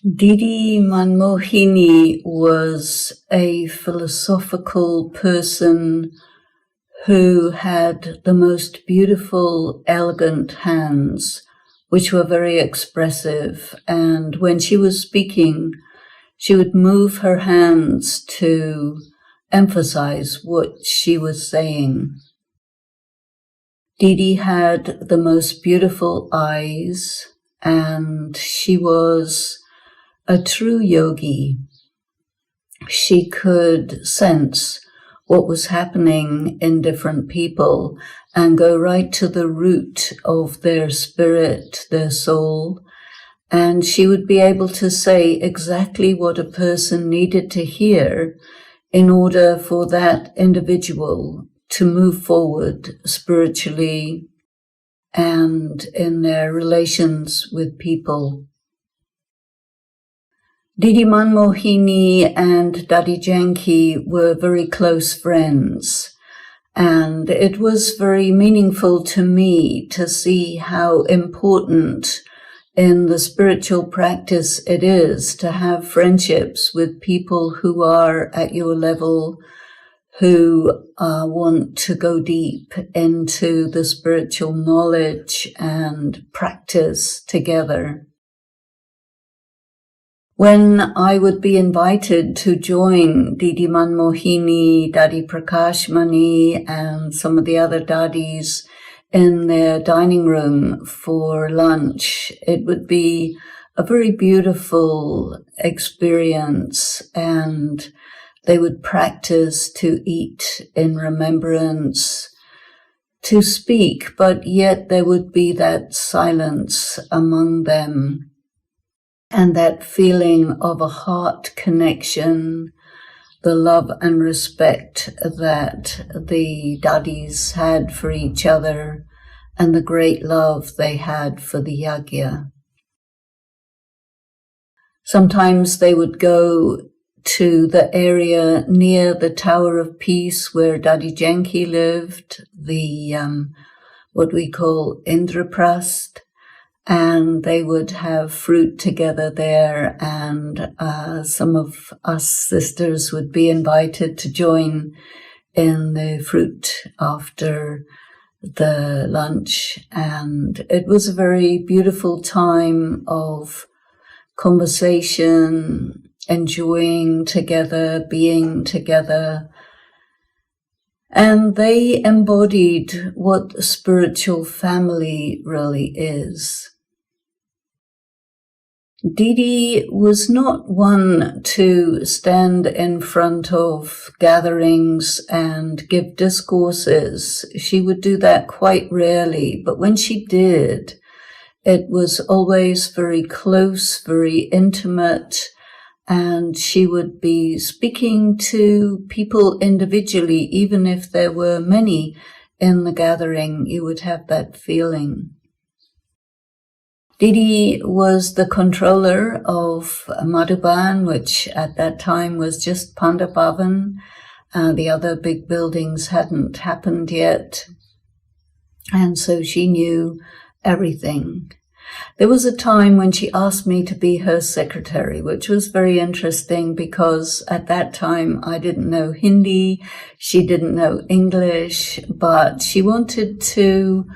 Didi Manmohini was a philosophical person who had the most beautiful, elegant hands, which were very expressive. And when she was speaking, she would move her hands to emphasize what she was saying. Didi had the most beautiful eyes, and she was a true yogi. She could sense what was happening in different people and go right to the root of their spirit, their soul. And she would be able to say exactly what a person needed to hear in order for that individual to move forward spiritually and in their relations with people. Didi Manmohini and Dadi Janki were very close friends, and it was very meaningful to me to see how important in the spiritual practice it is to have friendships with people who are at your level, who want to go deep into the spiritual knowledge and practice together. When I would be invited to join Didi Manmohini, Dadi Prakashmani, and some of the other dadis in their dining room for lunch, it would be a very beautiful experience, and they would practice to eat in remembrance, to speak, but yet there would be that silence among them. And that feeling of a heart connection, the love and respect that the dadis had for each other, and the great love they had for the yagya. Sometimes they would go to the area near the Tower of Peace where Dadi Janki lived, the what we call Indraprasth, and they would have fruit together there, and some of us sisters would be invited to join in the fruit after the lunch. And it was a very beautiful time of conversation, enjoying together, being together. And they embodied what spiritual family really is. Didi was not one to stand in front of gatherings and give discourses. She would do that quite rarely, but when she did, it was always very close, very intimate, and she would be speaking to people individually. Even if there were many in the gathering, you would have that feeling. Didi was the controller of Madhuban, which at that time was just Pandabhavan. The other big buildings hadn't happened yet, and so she knew everything. There was a time when she asked me to be her secretary, which was very interesting because at that time I didn't know Hindi, she didn't know English, but she wanted to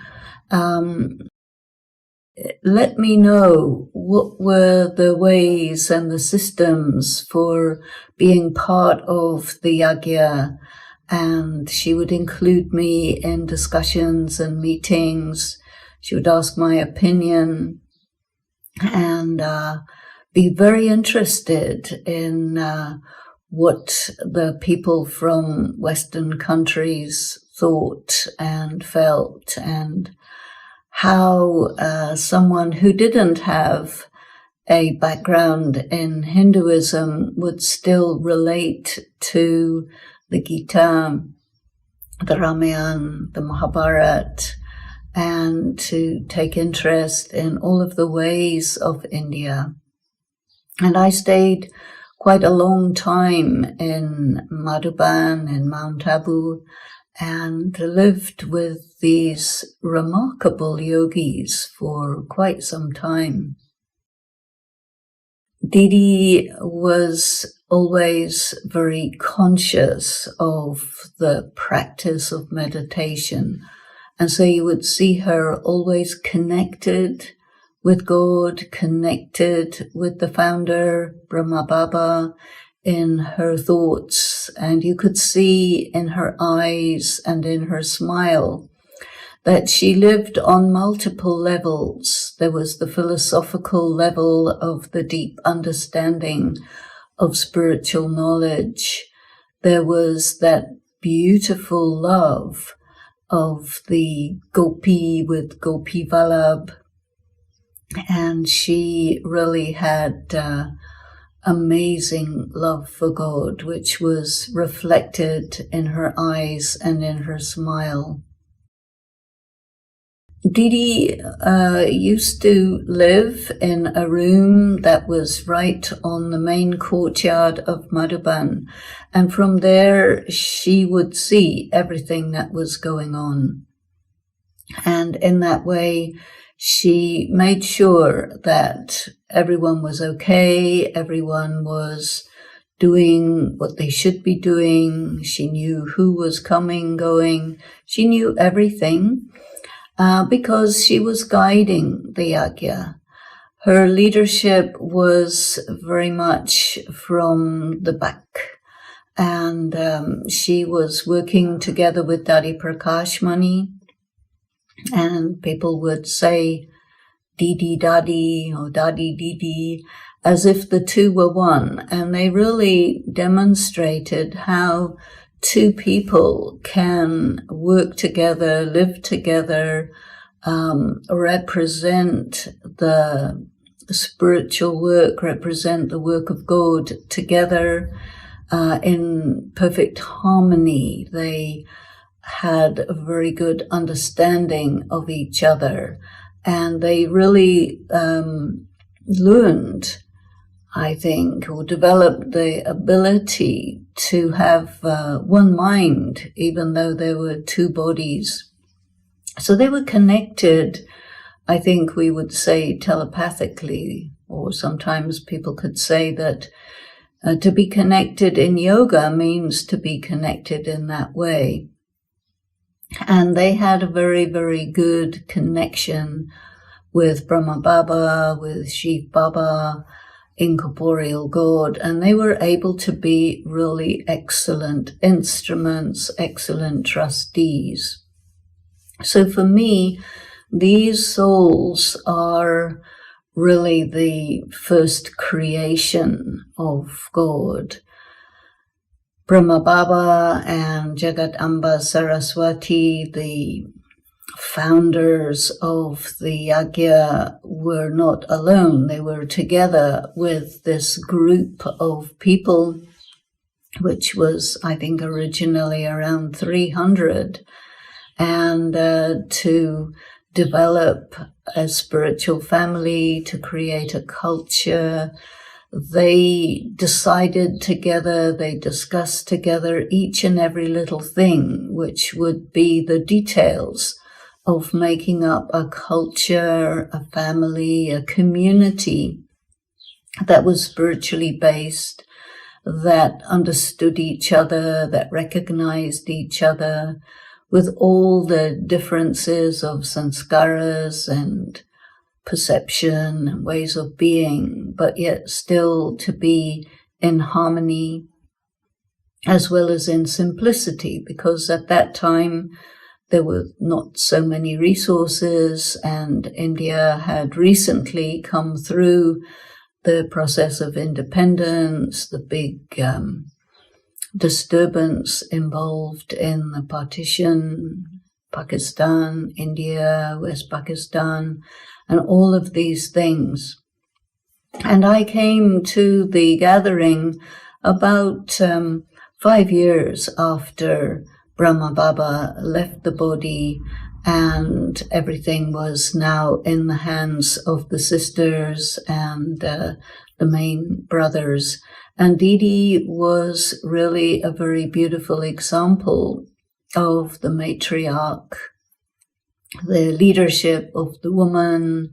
let me know what were the ways and the systems for being part of the yagya, and she would include me in discussions and meetings. She would ask my opinion and be very interested in what the people from Western countries thought and felt, and how someone who didn't have a background in Hinduism would still relate to the Gita, the Ramayana, the Mahabharata, and to take interest in all of the ways of India. And I stayed quite a long time in Madhuban, in Mount Abu, and lived with these remarkable yogis for quite some time. Didi was always very conscious of the practice of meditation. And so you would see her always connected with God, connected with the founder, Brahma Baba, in her thoughts. And you could see in her eyes and in her smile that she lived on multiple levels. There was the philosophical level of the deep understanding of spiritual knowledge. There was that beautiful love of the Gopi with Gopi Vallabh. And she really had amazing love for God, which was reflected in her eyes and in her smile. Didi used to live in a room that was right on the main courtyard of Madhuban, and from there she would see everything that was going on. And in that way, she made sure that everyone was okay, everyone was doing what they should be doing. She knew who was coming, going. She knew everything. Because she was guiding the yajna. Her leadership was very much from the back, and she was working together with Daddy Prakash Mani, and people would say Didi Daddy or Daddy Didi as if the two were one, and they really demonstrated how two people can work together, live together, represent the spiritual work, represent the work of God together in perfect harmony. They had a very good understanding of each other, and they really learned, I think, or developed the ability to have one mind, even though there were two bodies. So they were connected, I think we would say telepathically, or sometimes people could say that to be connected in yoga means to be connected in that way. And they had a very, very good connection with Brahma Baba, with Shiv Baba, incorporeal God, and they were able to be really excellent instruments, excellent trustees. So for me, these souls are really the first creation of God. Brahma Baba and Jagat Amba Saraswati, the founders of the yajna, were not alone. They were together with this group of people, which was, I think, originally around 300, and to develop a spiritual family, to create a culture. They decided together, they discussed together each and every little thing, which would be the details of making up a culture, a family, a community that was spiritually based, that understood each other, that recognized each other with all the differences of sanskaras and perception and ways of being, but yet still to be in harmony as well as in simplicity, because at that time there were not so many resources, and India had recently come through the process of independence, the big disturbance involved in the partition, Pakistan, India, West Pakistan, and all of these things. And I came to the gathering about 5 years after Brahma Baba left the body, and everything was now in the hands of the sisters and the main brothers. And Didi was really a very beautiful example of the matriarch, the leadership of the woman,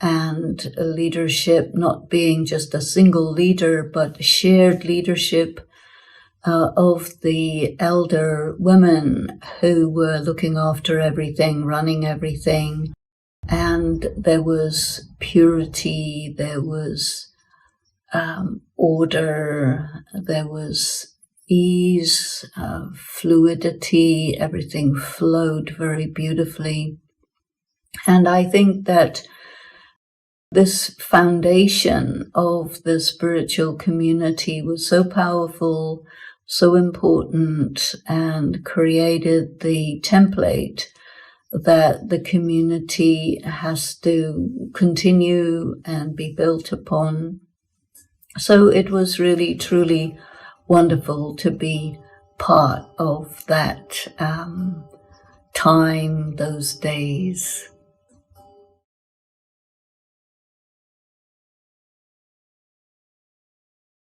and leadership not being just a single leader, but shared leadership of the elder women who were looking after everything, running everything. And there was purity, there was order, there was ease, fluidity, everything flowed very beautifully. And I think that this foundation of the spiritual community was so powerful, so important, and created the template that the community has to continue and be built upon. So it was really, truly wonderful to be part of that time, those days.